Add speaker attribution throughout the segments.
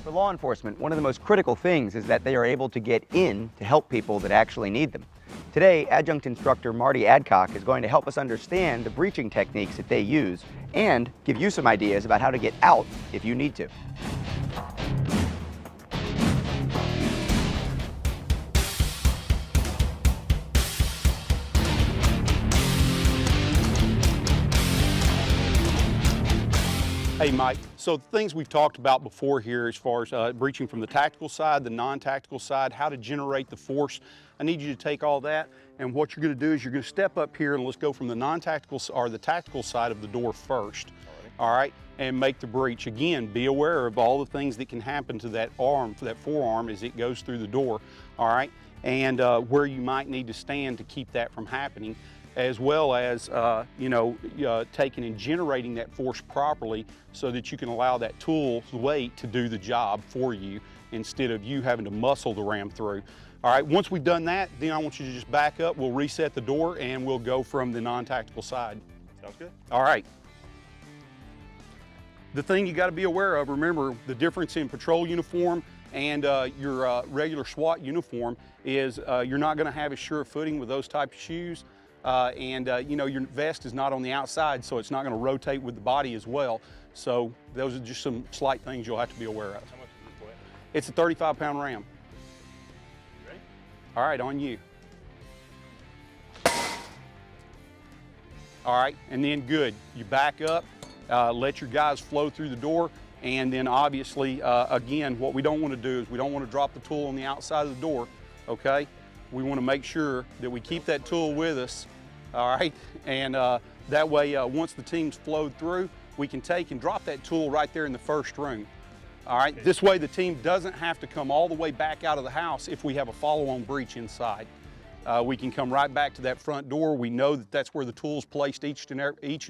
Speaker 1: For law enforcement, one of the most critical things is that they are able to get in to help people that actually need them. Today, Adjunct Instructor Marty Adcock is going to help us understand the breaching techniques that they use and give you some ideas about how to get out if you need to.
Speaker 2: Hey Mike, so the things we've talked about before here as far as breaching from the tactical side, the non-tactical side, how to generate the force, I need you to take all that, and what you're going to do is you're going to step up here and let's go from the non-tactical or the tactical side of the door first. All right, and make the breach. Again, be aware of all the things that can happen to that arm, to that forearm as it goes through the door. All right, and where you might need to stand to keep that from happening, as well as taking and generating that force properly so that you can allow that tool's weight to do the job for you instead of you having to muscle the ram through. All right, once we've done that, then I want you to just back up, we'll reset the door, and we'll go from the non-tactical side.
Speaker 3: Sounds good.
Speaker 2: All right. The thing you got to be aware of, remember the difference in patrol uniform and your regular SWAT uniform is you're not going to have a sure footing with those type of shoes. Your vest is not on the outside, so it's not going to rotate with the body as well. So those are just some slight things you'll have to be aware of.
Speaker 3: How much is this weigh?
Speaker 2: It's a 35-pound ram.
Speaker 3: You ready?
Speaker 2: All right, on you. All right, and then good. You back up, let your guys flow through the door, and then obviously, again, what we don't want to do is we don't want to drop the tool on the outside of the door, okay? We want to make sure that we keep that tool with us, all right? And that way, once the team's flowed through, we can take and drop that tool right there in the first room. All right, this way the team doesn't have to come all the way back out of the house if we have a follow-on breach inside. We can come right back to that front door. We know that that's where the tool's placed each and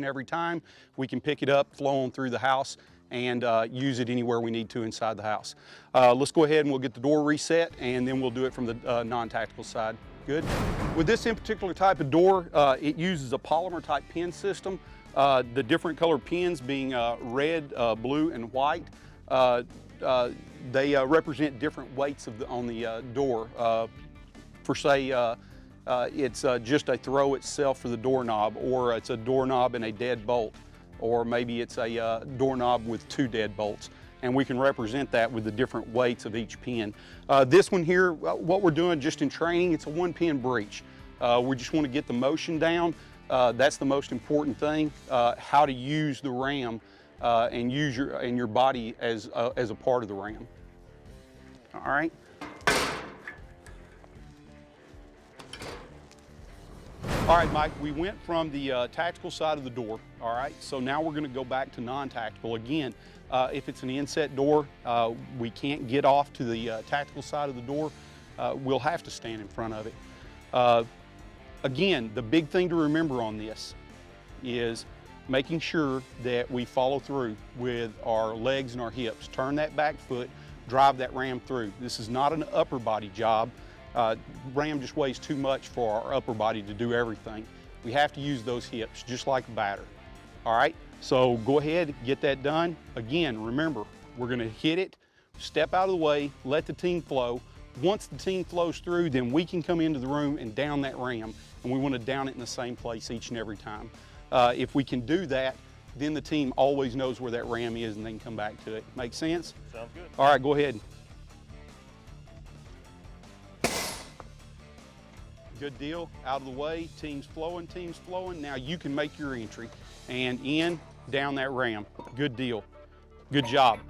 Speaker 2: every time. We can pick it up, flow on through the house, and use it anywhere we need to inside the house. Let's go ahead and we'll get the door reset, and then we'll do it from the non-tactical side. Good. With this in particular type of door, it uses a polymer type pin system. The different colored pins being red, blue, and white. They represent different weights on the door. For say, it's just a throw itself for the doorknob, or it's a doorknob and a dead bolt, or maybe it's a doorknob with 2 dead bolts. And we can represent that with the different weights of each pin. This one here, what we're doing just in training, it's a 1-pin breach. We just want to get the motion down. That's the most important thing, how to use the ram and use your body as a part of the ram. All right. All right, Mike, we went from the tactical side of the door, all right? So now we're gonna go back to non-tactical. Again, if it's an inset door, we can't get off to the tactical side of the door. We'll have to stand in front of it. Again, the big thing to remember on this is making sure that we follow through with our legs and our hips. Turn that back foot, drive that ram through. This is not an upper body job. Ram just weighs too much for our upper body to do everything. We have to use those hips, just like a batter. All right, so go ahead, get that done. Again, remember, we're gonna hit it, step out of the way, let the team flow. Once the team flows through, then we can come into the room and down that ram, and we wanna down it in the same place each and every time. If we can do that, then the team always knows where that ram is and they can come back to it. Make sense?
Speaker 3: Sounds good.
Speaker 2: All right, go ahead. Good deal, out of the way, team's flowing. Now you can make your entry and in, down that ram. Good deal, good job.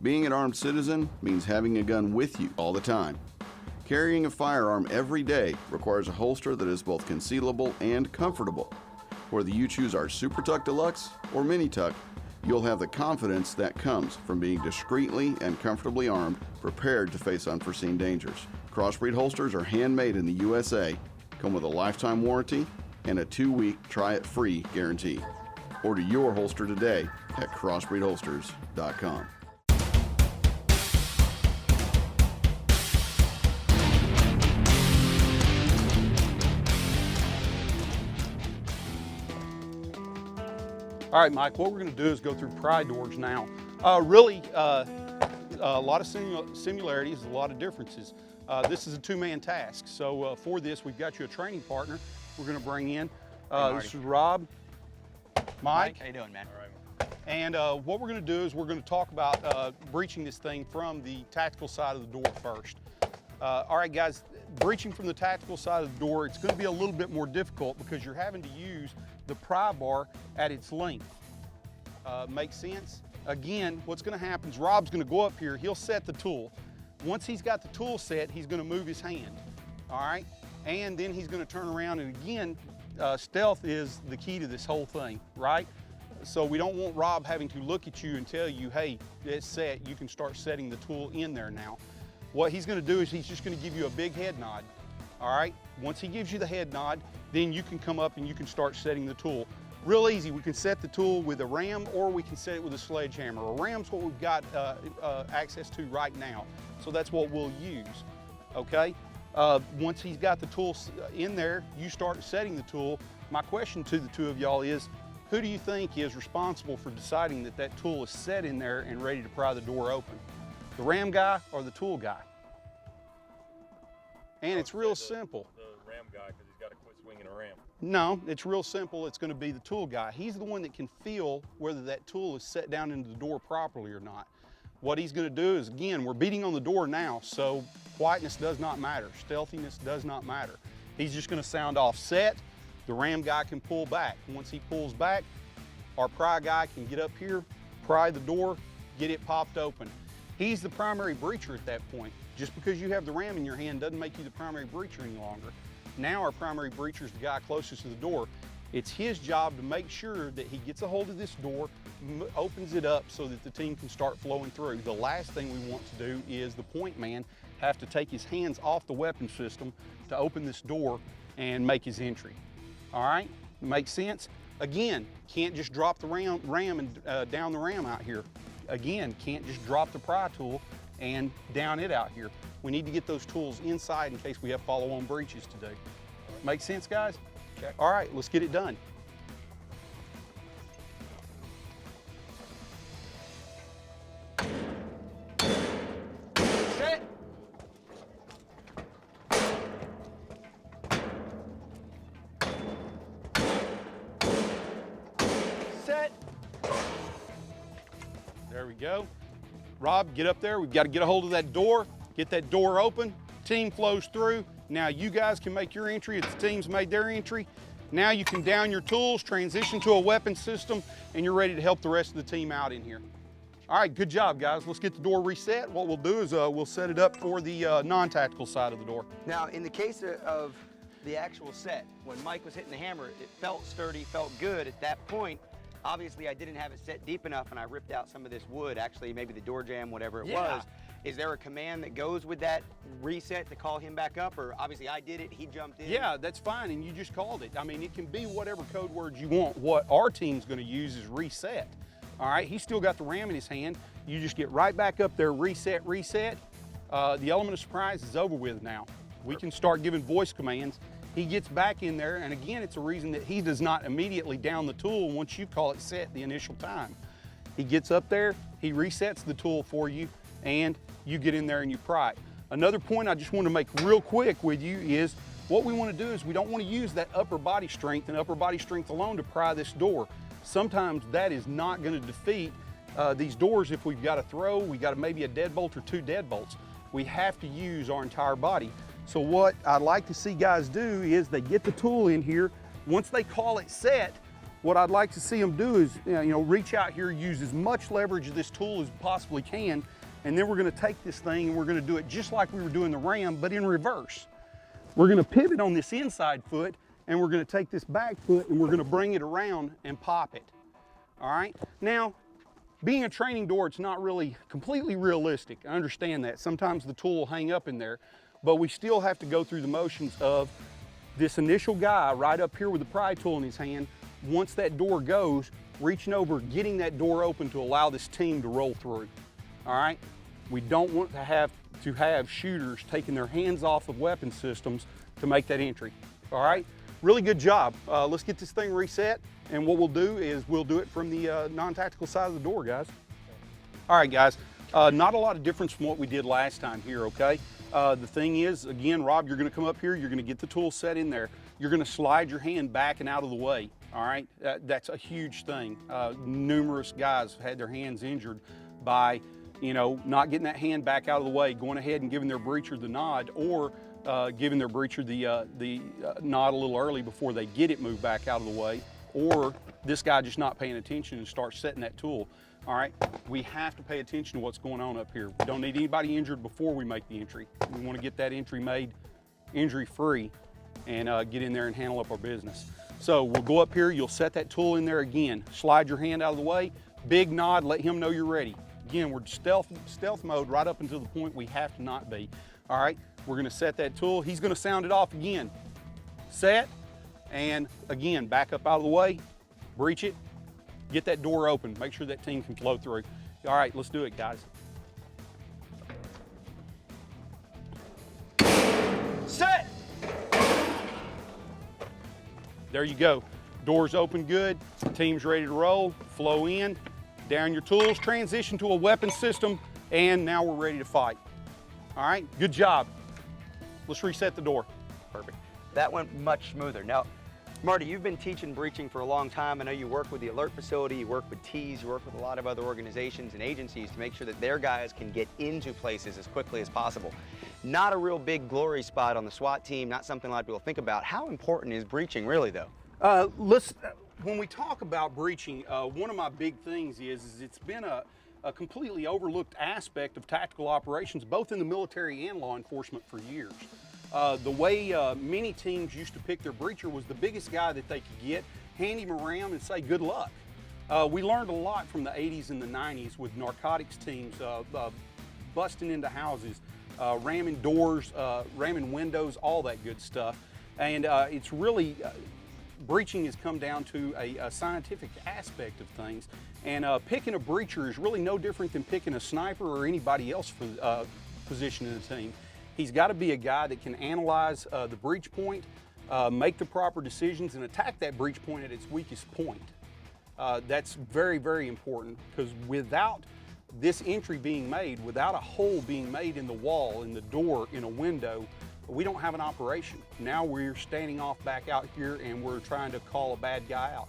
Speaker 4: Being an armed citizen means having a gun with you all the time. Carrying a firearm every day requires a holster that is both concealable and comfortable. Whether you choose our Super Tuck Deluxe or Mini Tuck, you'll have the confidence that comes from being discreetly and comfortably armed, prepared to face unforeseen dangers. Crossbreed holsters are handmade in the USA, come with a lifetime warranty, and a 2-week try-it-free guarantee. Order your holster today at crossbreedholsters.com.
Speaker 2: All right, Mike, what we're gonna do is go through pry doors now. Really, a lot of similarities, a lot of differences. This is a two-man task. So for this, we've got you a training partner we're gonna bring in. This is Rob, Mike.
Speaker 1: How you doing, man?
Speaker 3: All right.
Speaker 2: And what we're gonna do is we're gonna talk about breaching this thing from the tactical side of the door first. All right, guys, breaching from the tactical side of the door, it's gonna be a little bit more difficult because you're having to use the pry bar at its length. Makes sense? Again, what's gonna happen is Rob's gonna go up here, he'll set the tool. Once he's got the tool set, he's gonna move his hand, all right? And then he's gonna turn around, and again, stealth is the key to this whole thing, right? So we don't want Rob having to look at you and tell you, hey, it's set, you can start setting the tool in there now. What he's gonna do is he's just gonna give you a big head nod, all right? Once he gives you the head nod, then you can come up and you can start setting the tool. Real easy, we can set the tool with a ram or we can set it with a sledgehammer. A ram's what we've got access to right now, so that's what we'll use, okay? Once he's got the tool in there, you start setting the tool. My question to the two of y'all is, who do you think is responsible for deciding that that tool is set in there and ready to pry the door open? The ram guy or the tool guy? And it's real simple.
Speaker 3: The ram guy, because he's got to quit swinging a ram.
Speaker 2: No, it's real simple. It's going to be the tool guy. He's the one that can feel whether that tool is set down into the door properly or not. What he's going to do is, again, we're beating on the door now, so quietness does not matter. Stealthiness does not matter. He's just going to sound off set. The ram guy can pull back. Once he pulls back, our pry guy can get up here, pry the door, get it popped open. He's the primary breacher at that point. Just because you have the ram in your hand doesn't make you the primary breacher any longer. Now our primary breacher is the guy closest to the door. It's his job to make sure that he gets a hold of this door, opens it up so that the team can start flowing through. The last thing we want to do is the point man have to take his hands off the weapon system to open this door and make his entry. All right, makes sense? Again, can't just drop the ram and down the ram out here. Again, can't just drop the pry tool and down it out here. We need to get those tools inside in case we have follow-on breaches to do. Make sense, guys?
Speaker 1: Check.
Speaker 2: All right, let's get it done.
Speaker 1: Set. Set.
Speaker 2: There we go. Rob, get up there. We've got to get a hold of that door, get that door open. Team flows through. Now you guys can make your entry if the team's made their entry. Now you can down your tools, transition to a weapon system, and you're ready to help the rest of the team out in here. All right, good job, guys. Let's get the door reset. What we'll do is we'll set it up for the non-tactical side of the door.
Speaker 1: Now, in the case of the actual set, when Mike was hitting the hammer, it felt sturdy, felt good. At that point, obviously I didn't have it set deep enough and I ripped out some of this wood, actually maybe the door jamb, whatever it was. Is there a command that goes with that reset to call him back up? Or obviously I did it, he jumped in?
Speaker 2: Yeah, that's fine, and you just called it. I mean, it can be whatever code words you want. What our team's gonna use is reset. All right, he's still got the ram in his hand. You just get right back up there, reset, reset. The element of surprise is over with now. We can start giving voice commands. He gets back in there, and again, it's a reason that he does not immediately down the tool once you call it set the initial time. He gets up there, he resets the tool for you, and you get in there and you pry. Another point I just want to make real quick with you is what we want to do is we don't want to use that upper body strength and upper body strength alone to pry this door. Sometimes that is not going to defeat these doors. If we've got to throw, we got maybe a deadbolt or two deadbolts. We have to use our entire body. So what I'd like to see guys do is they get the tool in here. Once they call it set, what I'd like to see them do is reach out here, use as much leverage of this tool as possibly can, and then we're going to take this thing and we're going to do it just like we were doing the ram, but in reverse. We're going to pivot on this inside foot, and we're going to take this back foot and we're going to bring it around and pop it. All right? Now, being a training door, it's not really completely realistic. I understand that. Sometimes the tool will hang up in there, but we still have to go through the motions of this initial guy right up here with the pry tool in his hand. Once that door goes, reaching over, getting that door open to allow this team to roll through. All right? We don't want to have shooters taking their hands off of weapon systems to make that entry. All right? really good job. Let's get this thing reset, and what we'll do is we'll do it from the non-tactical side of the door, guys. All right, guys, not a lot of difference from what we did last time here, okay? The thing is, again, Rob, you're gonna come up here, you're gonna get the tool set in there, you're gonna slide your hand back and out of the way, all right? That's a huge thing. Numerous guys have had their hands injured by, you know, not getting that hand back out of the way, going ahead and giving their breacher the nod, or giving their breacher the nod a little early before they get it moved back out of the way, or this guy just not paying attention and starts setting that tool. All right, we have to pay attention to what's going on up here. We don't need anybody injured before we make the entry. We want to get that entry made injury-free and get in there and handle up our business. So we'll go up here, you'll set that tool in there again, slide your hand out of the way, big nod, let him know you're ready. Again, we're stealth mode right up until the point we have to not be. All right, we're gonna set that tool. He's gonna sound it off again. Set, and again, back up out of the way, breach it, get that door open, make sure that team can flow through. All right, let's do it, guys. Set! There you go. Doors open good, team's ready to roll, flow in, down your tools, transition to a weapon system, and now we're ready to fight. All right, good job. Let's reset the door.
Speaker 1: Perfect. That went much smoother. Now, Marty, you've been teaching breaching for a long time. I know you work with the ALERRT facility, you work with T's, you work with a lot of other organizations and agencies to make sure that their guys can get into places as quickly as possible. Not a real big glory spot on the SWAT team, not something a lot of people think about. How important is breaching really, though?
Speaker 2: When we talk about breaching, one of my big things is it's been a completely overlooked aspect of tactical operations, both in the military and law enforcement for years. The way many teams used to pick their breacher was the biggest guy that they could get, hand him around and say good luck. We learned a lot from the 80s and the 90s with narcotics teams, busting into houses, ramming doors, ramming windows, all that good stuff. And it's really, breaching has come down to a scientific aspect of things. And picking a breacher is really no different than picking a sniper or anybody else for position in the team. He's got to be a guy that can analyze the breach point, make the proper decisions, and attack that breach point at its weakest point. That's very, very important, because without this entry being made, without a hole being made in the wall, in the door, in a window, we don't have an operation. Now we're standing off back out here and we're trying to call a bad guy out.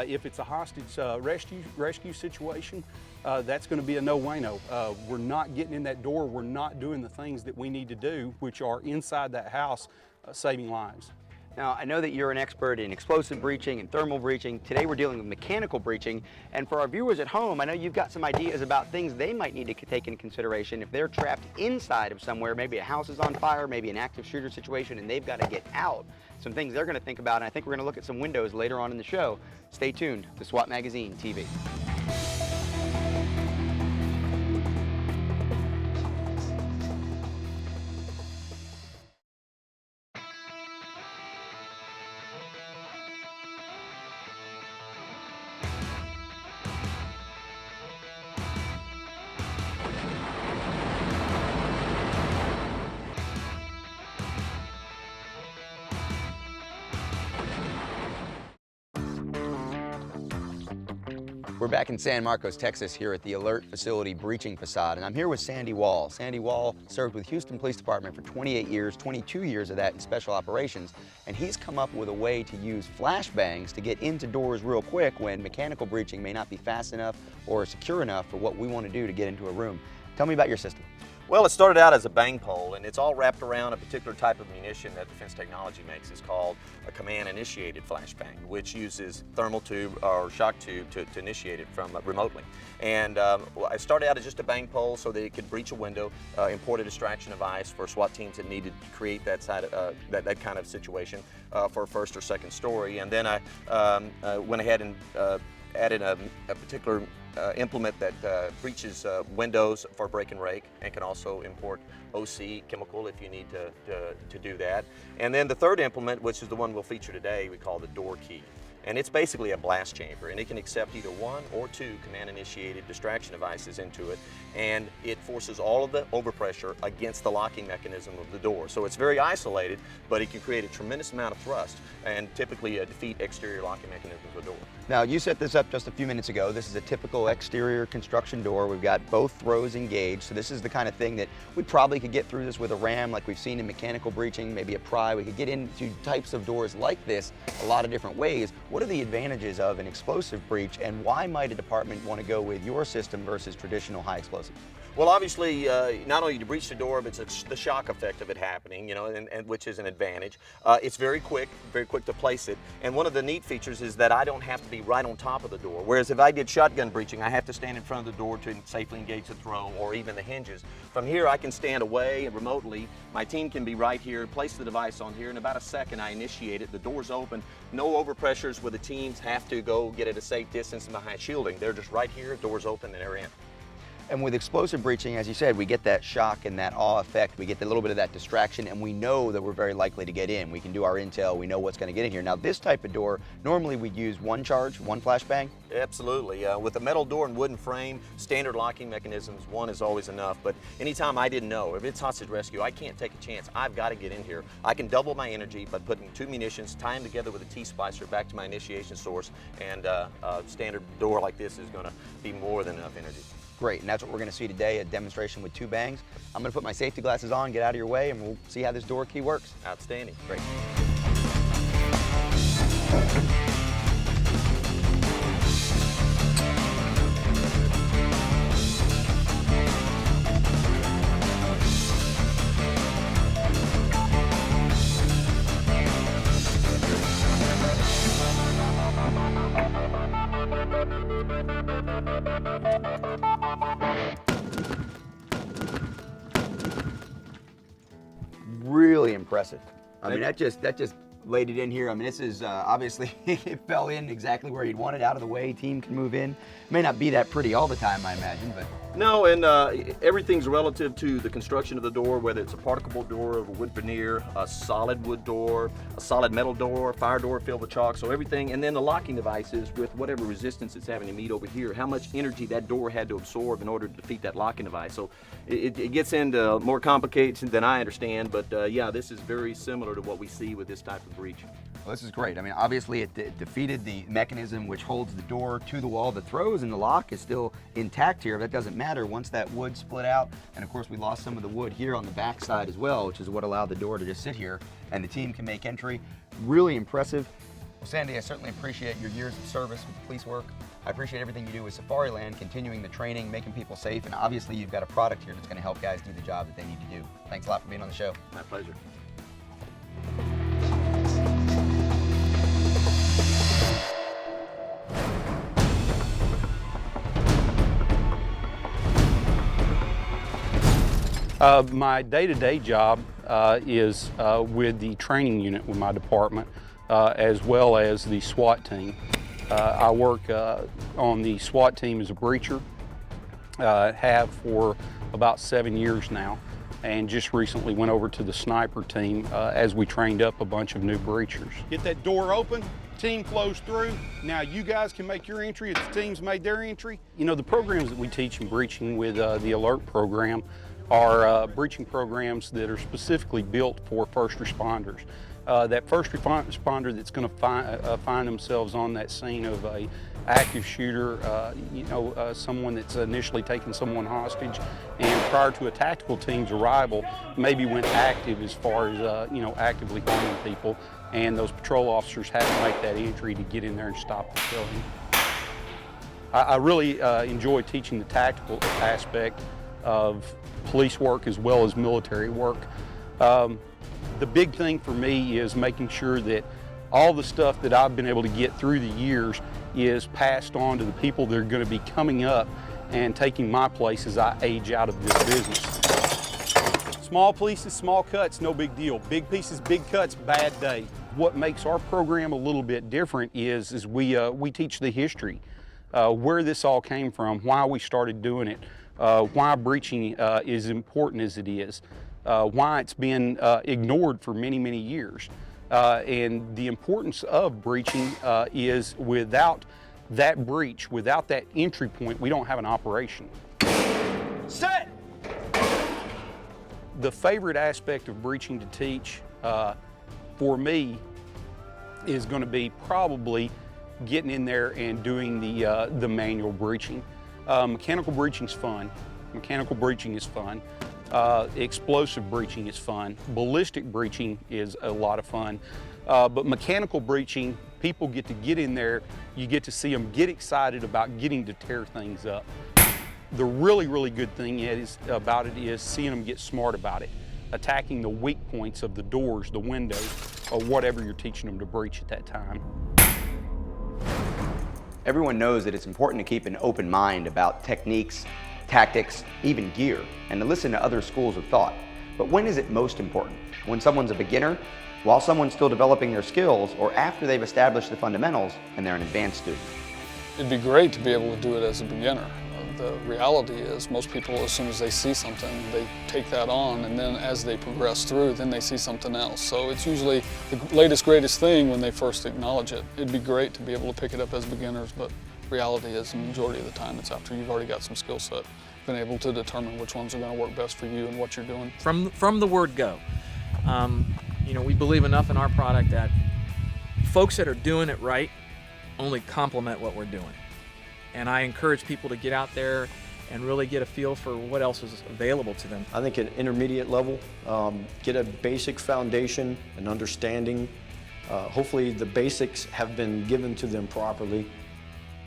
Speaker 2: If it's a hostage rescue situation, that's going to be a no-way-no. We're not getting in that door. We're not doing the things that we need to do, which are inside that house, saving lives.
Speaker 1: Now, I know that you're an expert in explosive breaching and thermal breaching. Today we're dealing with mechanical breaching. And for our viewers at home, I know you've got some ideas about things they might need to take into consideration if they're trapped inside of somewhere, maybe a house is on fire, maybe an active shooter situation, and they've got to get out. Some things they're going to think about, and I think we're going to look at some windows later on in the show. Stay tuned to SWAT Magazine TV. We're back in San Marcos, Texas, here at the ALERRT facility breaching facade, and I'm here with Sandy Wall. Sandy Wall served with Houston Police Department for 28 years, 22 years of that in special operations, and he's come up with a way to use flashbangs to get into doors real quick when mechanical breaching may not be fast enough or secure enough for what we want to do to get into a room. Tell me about your system.
Speaker 5: Well, it started out as a bang pole, and it's all wrapped around a particular type of munition that Defense Technology makes. It's called a command-initiated flashbang, which uses thermal tube or shock tube to initiate it from remotely. And I started out as just a bang pole so that it could breach a window, import a distraction device for SWAT teams that needed to create that that kind of situation for a first or second story. And then I went ahead and added a particular implement that breaches windows for break and rake, and can also import OC chemical if you need to do that. And then the third implement, which is the one we'll feature today, we call the door key. And it's basically a blast chamber, and it can accept either 1 or 2 command-initiated distraction devices into it, and it forces all of the overpressure against the locking mechanism of the door. So it's very isolated, but it can create a tremendous amount of thrust and typically defeat exterior locking mechanisms of the door.
Speaker 1: Now, you set this up just a few minutes ago. This is a typical exterior construction door. We've got both throws engaged, so this is the kind of thing that we probably could get through this with a ram like we've seen in mechanical breaching, maybe a pry. We could get into types of doors like this a lot of different ways. What are the advantages of an explosive breach, and why might a department want to go with your system versus traditional high explosives?
Speaker 5: Well, obviously, not only to breach the door, but it's the shock effect of it happening, you know, and which is an advantage. It's very quick to place it. And one of the neat features is that I don't have to be right on top of the door. Whereas if I did shotgun breaching, I have to stand in front of the door to safely engage the throw or even the hinges. From here, I can stand away and remotely. My team can be right here, place the device on here. In about a second, I initiate it. The door's open. No overpressures where the teams have to go get at a safe distance behind shielding. They're just right here, door's open, and they're in.
Speaker 1: And with explosive breaching, as you said, we get that shock and that awe effect. We get a little bit of that distraction, and we know that we're very likely to get in. We can do our intel. We know what's going to get in here. Now, this type of door, normally we'd use 1 charge, 1 flashbang.
Speaker 5: Absolutely. With a metal door and wooden frame, standard locking mechanisms, 1 is always enough. But anytime I didn't know, if it's hostage rescue, I can't take a chance. I've got to get in here. I can double my energy by putting 2 munitions, tie them together with a T-splicer back to my initiation source, and a standard door like this is going to be more than enough energy.
Speaker 1: Great, and that's what we're going to see today, a demonstration with 2 bangs. I'm going to put my safety glasses on, get out of your way, and we'll see how this door key works.
Speaker 5: Outstanding.
Speaker 1: Great. Really impressive. I mean, that just laid it in here. I mean, this is obviously it fell in exactly where you'd want it, out of the way. Team can move in. May not be that pretty all the time, I imagine, but
Speaker 5: no, and everything's relative to the construction of the door, whether it's a particle board door of a wood veneer, a solid wood door, a solid metal door, fire door filled with chalk, so everything, and then the locking devices with whatever resistance it's having to meet over here, how much energy that door had to absorb in order to defeat that locking device. So it gets into more complications than I understand, but yeah, this is very similar to what we see with this type of breach.
Speaker 1: well, this is great. I mean, obviously it defeated the mechanism which holds the door to the wall. The throws and the lock is still intact here. That doesn't matter once that wood split out. And of course, we lost some of the wood here on the back side as well, which is what allowed the door to just sit here. And the team can make entry. Really impressive. Well, Sandy, I certainly appreciate your years of service with police work. I appreciate everything you do with Safariland, continuing the training, making people safe, and obviously you've got a product here that's going to help guys do the job that they need to do. Thanks a lot for being on the show.
Speaker 5: My pleasure.
Speaker 2: My day-to-day job is with the training unit with my department, as well as the SWAT team. I work on the SWAT team as a breacher, have for about 7 years now, and just recently went over to the sniper team as we trained up a bunch of new breachers. Get that door open, team flows through. Now you guys can make your entry if the team's made their entry. You know, the programs that we teach in breaching with the ALERRT program are breaching programs that are specifically built for first responders. That first responder that's going to find themselves on that scene of a active shooter, someone that's initially taken someone hostage, and prior to a tactical team's arrival, maybe went active as far as actively harming people, and those patrol officers had to make that entry to get in there and stop the killing. I really enjoy teaching the tactical aspect of police work as well as military work. The big thing for me is making sure that all the stuff that I've been able to get through the years is passed on to the people that are going to be coming up and taking my place as I age out of this business. Small pieces, small cuts, no big deal. Big pieces, big cuts, bad day. What makes our program a little bit different is we teach the history, where this all came from, why we started doing it, why breaching is important as it is, why it's been ignored for many, many years. And the importance of breaching is without that breach, without that entry point, we don't have an operation.
Speaker 1: Set!
Speaker 2: The favorite aspect of breaching to teach for me is going to be probably getting in there and doing the manual breaching. Mechanical breaching is fun. Mechanical breaching is fun. Explosive breaching is fun. Ballistic breaching is a lot of fun. But mechanical breaching, people get to get in there. You get to see them get excited about getting to tear things up. The really, really good thing about it is seeing them get smart about it, attacking the weak points of the doors, the windows, or whatever you're teaching them to breach at that time.
Speaker 1: Everyone knows that it's important to keep an open mind about techniques, tactics, even gear, and to listen to other schools of thought. But when is it most important? When someone's a beginner, while someone's still developing their skills, or after they've established the fundamentals and they're an advanced student?
Speaker 6: It'd be great to be able to do it as a beginner. The reality is most people, as soon as they see something, they take that on, and then as they progress through, then they see something else. So it's usually the latest, greatest thing when they first acknowledge it. It'd be great to be able to pick it up as beginners, but reality is the majority of the time it's after you've already got some skill set, been able to determine which ones are going to work best for you and what you're doing.
Speaker 7: From the word go, you know, we believe enough in our product that folks that are doing it right only complement what we're doing. And I encourage people to get out there and really get a feel for what else is available to them.
Speaker 8: I think at intermediate level, get a basic foundation and understanding. Hopefully the basics have been given to them properly.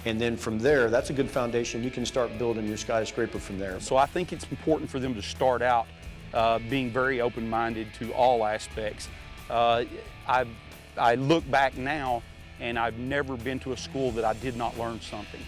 Speaker 8: And then from there, that's a good foundation. You can start building your skyscraper from there.
Speaker 2: So I think it's important for them to start out being very open-minded to all aspects. I look back now and I've never been to a school that I did not learn something.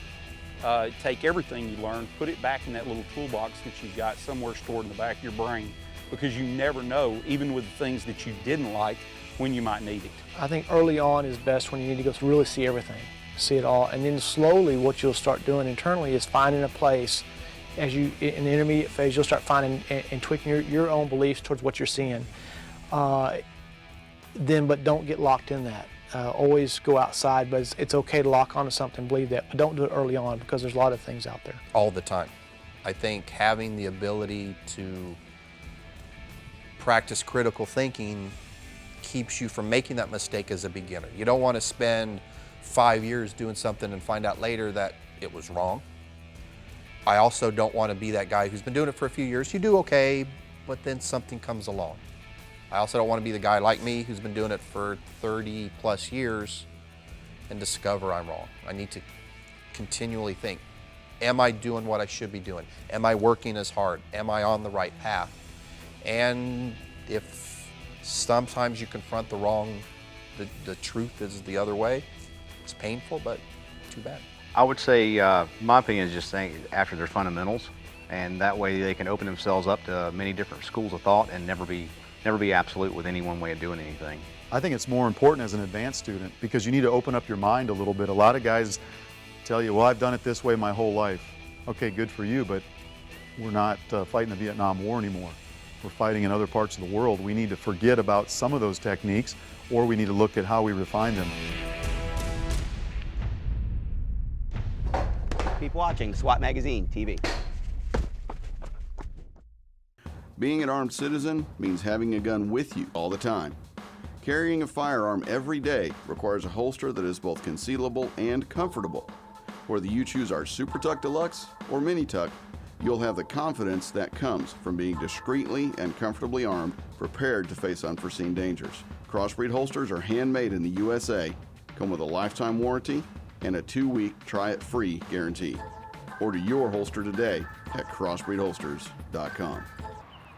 Speaker 2: Take everything you learn, put it back in that little toolbox that you've got somewhere stored in the back of your brain, because you never know, even with the things that you didn't like, when you might need it.
Speaker 9: I think early on is best when you need to go to really see everything, see it all, and then slowly what you'll start doing internally is finding a place. As you, in the intermediate phase, you'll start finding and tweaking your own beliefs towards what you're seeing. But don't get locked in that. Always go outside, but it's okay to lock onto something, believe that, but don't do it early on because there's a lot of things out there.
Speaker 10: All the time. I think having the ability to practice critical thinking keeps you from making that mistake as a beginner. You don't want to spend 5 years doing something and find out later that it was wrong. I also don't want to be that guy who's been doing it for a few years. You do okay, but then something comes along. I also don't want to be the guy like me who's been doing it for 30 plus years and discover I'm wrong. I need to continually think, am I doing what I should be doing? Am I working as hard? Am I on the right path? And if sometimes you confront the wrong, the truth is the other way, it's painful, but too bad.
Speaker 11: I would say, my opinion is just saying after their fundamentals, and that way they can open themselves up to many different schools of thought and never be absolute with any one way of doing anything.
Speaker 12: I think it's more important as an advanced student because you need to open up your mind a little bit. A lot of guys tell you, well, I've done it this way my whole life. Okay, good for you, but we're not fighting the Vietnam War anymore. We're fighting in other parts of the world. We need to forget about some of those techniques, or we need to look at how we refine them.
Speaker 1: Keep watching SWAT Magazine TV.
Speaker 4: Being an armed citizen means having a gun with you all the time. Carrying a firearm every day requires a holster that is both concealable and comfortable. Whether you choose our Super Tuck Deluxe or Mini Tuck, you'll have the confidence that comes from being discreetly and comfortably armed, prepared to face unforeseen dangers. Crossbreed holsters are handmade in the USA, come with a lifetime warranty, and a 2-week try-it-free guarantee. Order your holster today at crossbreedholsters.com.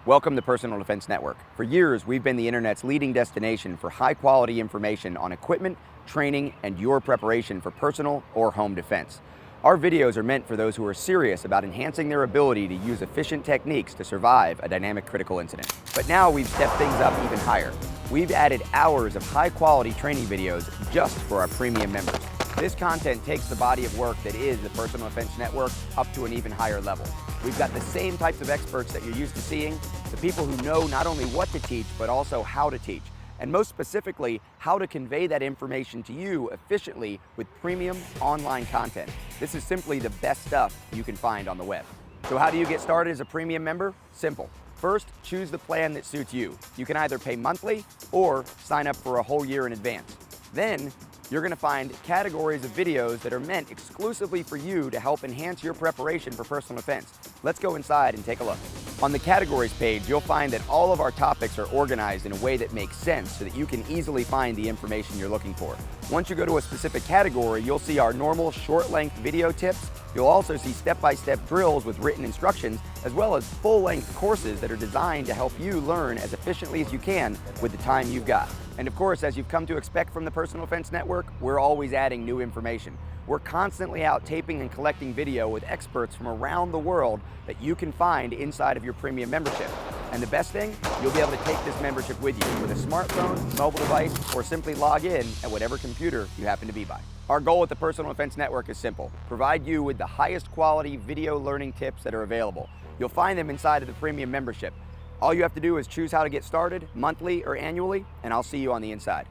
Speaker 1: Welcome to Personal Defense Network. For years, we've been the internet's leading destination for high-quality information on equipment, training, and your preparation for personal or home defense. Our videos are meant for those who are serious about enhancing their ability to use efficient techniques to survive a dynamic critical incident. But now we've stepped things up even higher. We've added hours of high-quality training videos just for our premium members. This content takes the body of work that is the Personal Defense Network up to an even higher level. We've got the same types of experts that you're used to seeing, the people who know not only what to teach, but also how to teach. and most specifically, how to convey that information to you efficiently with premium online content. This is simply the best stuff you can find on the web. So how do you get started as a premium member? Simple. First, choose the plan that suits you. You can either pay monthly or sign up for a whole year in advance. Then, you're going to find categories of videos that are meant exclusively for you to help enhance your preparation for personal defense. Let's go inside and take a look. On the categories page, you'll find that all of our topics are organized in a way that makes sense so that you can easily find the information you're looking for. Once you go to a specific category, you'll see our normal short-length video tips. You'll also see step-by-step drills with written instructions, as well as full-length courses that are designed to help you learn as efficiently as you can with the time you've got. And of course, as you've come to expect from the Personal Defense Network, we're always adding new information. We're constantly out taping and collecting video with experts from around the world that you can find inside of your premium membership. And the best thing, you'll be able to take this membership with you with a smartphone, mobile device, or simply log in at whatever computer you happen to be by. Our goal with the Personal Defense Network is simple: provide you with the highest quality video learning tips that are available. You'll find them inside of the premium membership. All you have to do is choose how to get started, monthly or annually, and I'll see you on the inside.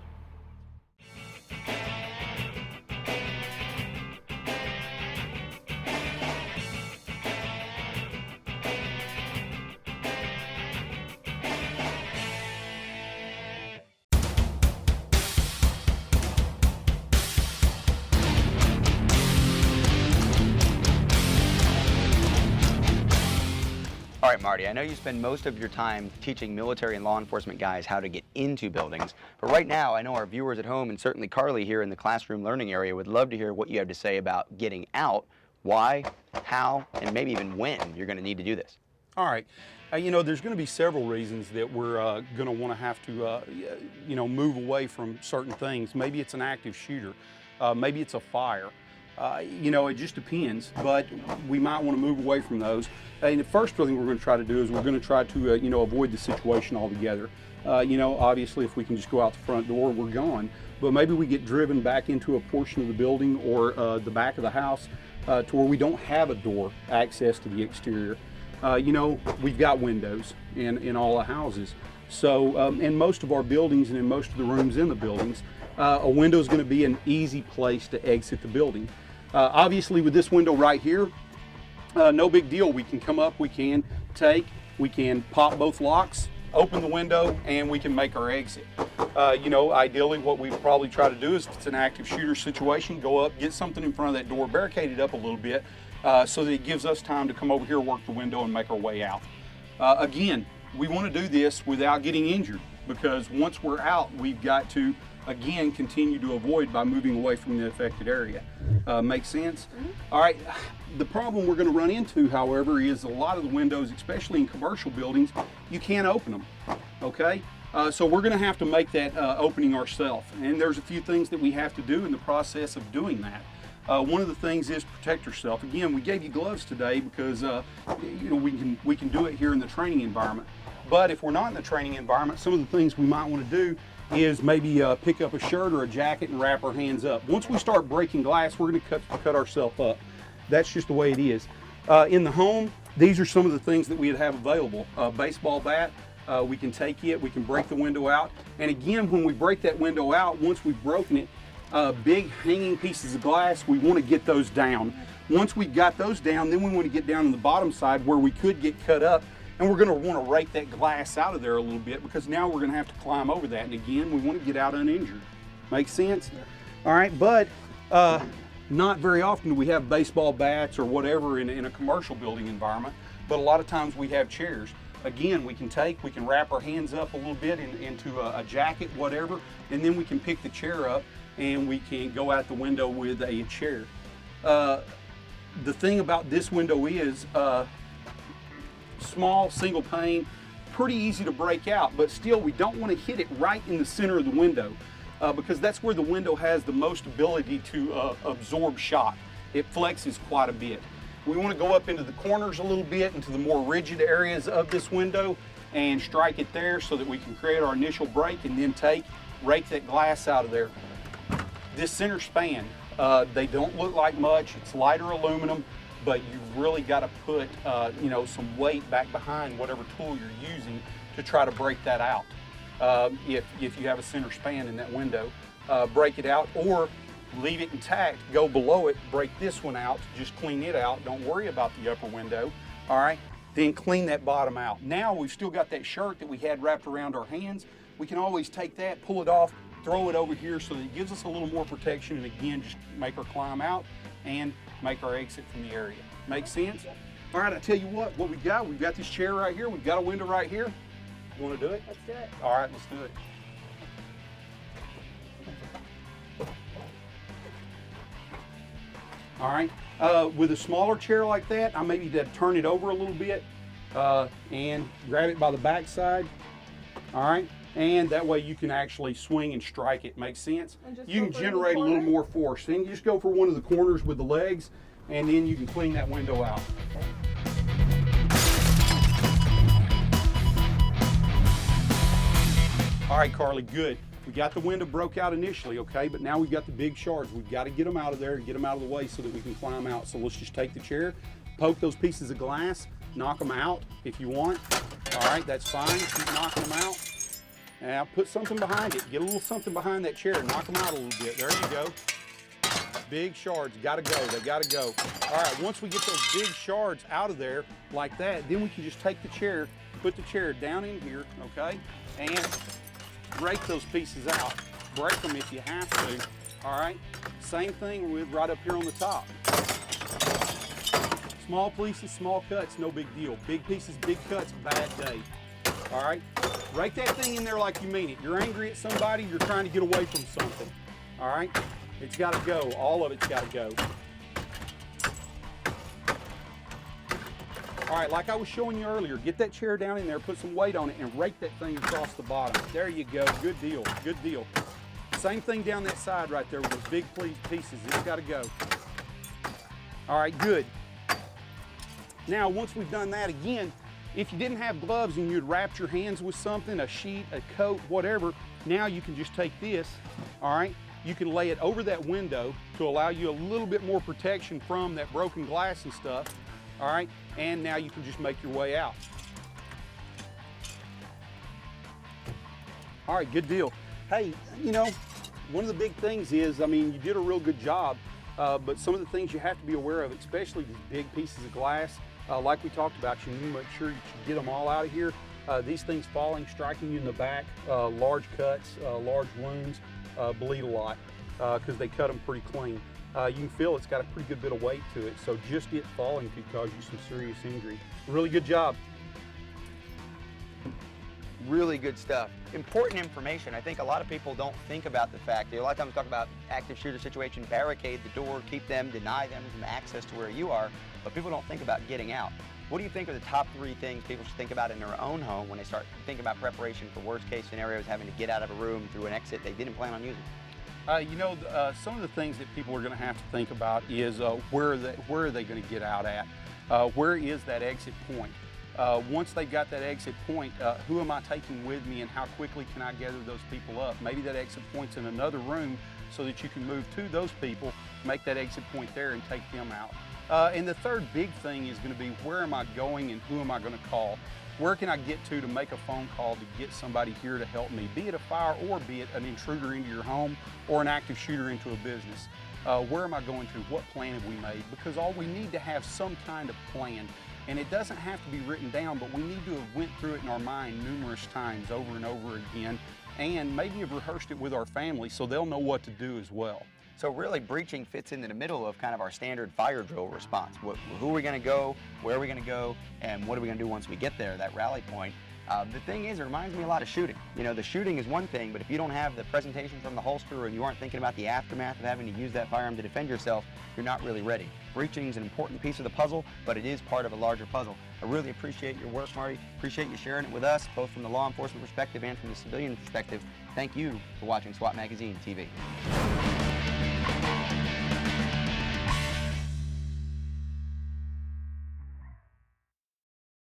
Speaker 1: All right, Marty, I know you spend most of your time teaching military and law enforcement guys how to get into buildings, but right now I know our viewers at home and certainly Carly here in the classroom learning area would love to hear what you have to say about getting out, why, how, and maybe even when you're going to need to do this.
Speaker 2: All right. You know, there's going to be several reasons that we're going to want to have to, you know, move away from certain things. Maybe it's an active shooter. Maybe it's a fire. You know, it just depends, but we might want to move away from those. And the first thing we're going to try to do is we're going to try to, you know, avoid the situation altogether. You know, obviously if we can just go out the front door, we're gone. But maybe we get driven back into a portion of the building or the back of the house to where we don't have a door access to the exterior. You know, we've got windows in all the houses. So in most of our buildings and in most of the rooms in the buildings, a window is going to be an easy place to exit the building. Obviously with this window right here, no big deal. We can come up, we can pop both locks, open the window, and we can make our exit. You know, ideally what we probably try to do is if it's an active shooter situation, go up, get something in front of that door, barricade it up a little bit so that it gives us time to come over here, work the window, and make our way out. Again, we want to do this without getting injured, because once we're out, we've got to again continue to avoid by moving away from the affected area. Make sense? All right, the problem we're going to run into, however, is a lot of the windows, especially in commercial buildings, you can't open them, okay? So we're going to have to make that opening ourselves, and there's a few things that we have to do in the process of doing that. One of the things is protect yourself. Again, we gave you gloves today because you know, we can do it here in the training environment. But if we're not in the training environment, some of the things we might want to do is maybe pick up a shirt or a jacket and wrap our hands up. Once we start breaking glass, we're going to cut ourselves up. That's just the way it is. In the home, these are some of the things that we'd have available. Baseball bat, we can take it, we can break the window out. And again, when we break that window out, once we've broken it, big hanging pieces of glass, we want to get those down. Once we've got those down, then we want to get down on the bottom side where we could get cut up, and we're going to want to rake that glass out of there a little bit, because now we're going to have to climb over that. And again, we want to get out uninjured. Make sense? All right, but not very often do we have baseball bats or whatever in a commercial building environment, but a lot of times we have chairs. Again, we can wrap our hands up a little bit into a jacket, whatever, and then we can pick the chair up and we can go out the window with a chair. The thing about this window is small, single pane, pretty easy to break out, but still we don't want to hit it right in the center of the window because that's where the window has the most ability to absorb shock. It flexes quite a bit. We want to go up into the corners a little bit, into the more rigid areas of this window, and strike it there so that we can create our initial break and then rake that glass out of there. This center span, they don't look like much. It's lighter aluminum, but you've really got to put you know, some weight back behind whatever tool you're using to try to break that out. if you have a center span in that window. Break it out or leave it intact, go below it, break this one out, just clean it out. Don't worry about the upper window, all right? Then clean that bottom out. Now we've still got that shirt that we had wrapped around our hands. We can always take that, pull it off, throw it over here so that it gives us a little more protection, and again, just make our climb out and make our exit from the area. Make sense? All right, I tell you what we've got this chair right here, we've got a window right here. You wanna do it?
Speaker 13: Let's do it.
Speaker 2: All right, let's do it. All right, with a smaller chair like that, I maybe turn it over a little bit and grab it by the back side, all right? And that way you can actually swing and strike it, makes sense? You can generate a little more force. Then you just go for one of the corners with the legs, and then you can clean that window out. All right, Carly, good. We got the window broke out initially, okay, but now we've got the big shards. We've got to get them out of there and get them out of the way so that we can climb out. So let's just take the chair, poke those pieces of glass, knock them out if you want. All right, that's fine. Keep knocking them out. Now put something behind it. Get a little something behind that chair. Knock them out a little bit. There you go. Big shards, gotta go. They gotta go. All right, once we get those big shards out of there like that, then we can just take the chair, put the chair down in here, okay, and break those pieces out. Break them if you have to, all right? Same thing with right up here on the top. Small pieces, small cuts, no big deal. Big pieces, big cuts, bad day, all right? Rake that thing in there like you mean it. You're angry at somebody, you're trying to get away from something, all right? It's gotta go, all of it's gotta go. All right, like I was showing you earlier, get that chair down in there, put some weight on it, and rake that thing across the bottom. There you go, good deal, good deal. Same thing down that side right there with those big pieces, it's gotta go. All right, good. Now, once we've done that again, if you didn't have gloves and you'd wrapped your hands with something, a sheet, a coat, whatever, now you can just take this, all right? You can lay it over that window to allow you a little bit more protection from that broken glass and stuff. All right, and now you can just make your way out. All right, good deal. Hey, you know, one of the big things is, I mean, you did a real good job, but some of the things you have to be aware of, especially these big pieces of glass, like we talked about, you need to make sure you get them all out of here. These things falling, striking you in the back, large cuts, large wounds, bleed a lot because they cut them pretty clean. You can feel it's got a pretty good bit of weight to it, so just it falling could cause you some serious injury. Really good job.
Speaker 1: Really good stuff. Important information. I think a lot of people don't think about the fact that a lot of times we talk about active shooter situation, barricade the door, keep them, deny them from access to where you are, but people don't think about getting out. What do you think are the top 3 things people should think about in their own home when they start thinking about preparation for worst case scenarios, having to get out of a room through an exit they didn't plan on using?
Speaker 2: You know, some of the things that people are going to have to think about is where are they going to get out at? Where is that exit point? Once they've got that exit point, who am I taking with me and how quickly can I gather those people up? Maybe that exit point's in another room so that you can move to those people, make that exit point there and take them out. And the third big thing is going to be where am I going and who am I going to call? Where can I get to make a phone call to get somebody here to help me, be it a fire or be it an intruder into your home or an active shooter into a business? Where am I going to? What plan have we made? Because all we need to have some kind of plan, and it doesn't have to be written down, but we need to have went through it in our mind numerous times over and over again, and maybe have rehearsed it with our family so they'll know what to do as well.
Speaker 1: So really, breaching fits into the middle of kind of our standard fire drill response. Who are we going to go, where are we going to go, and what are we going to do once we get there, that rally point. The thing is, it reminds me a lot of shooting. You know, the shooting is one thing, but if you don't have the presentation from the holster and you aren't thinking about the aftermath of having to use that firearm to defend yourself, you're not really ready. Breaching is an important piece of the puzzle, but it is part of a larger puzzle. I really appreciate your work, Marty. Appreciate you sharing it with us, both from the law enforcement perspective and from the civilian perspective. Thank you for watching SWAT Magazine TV.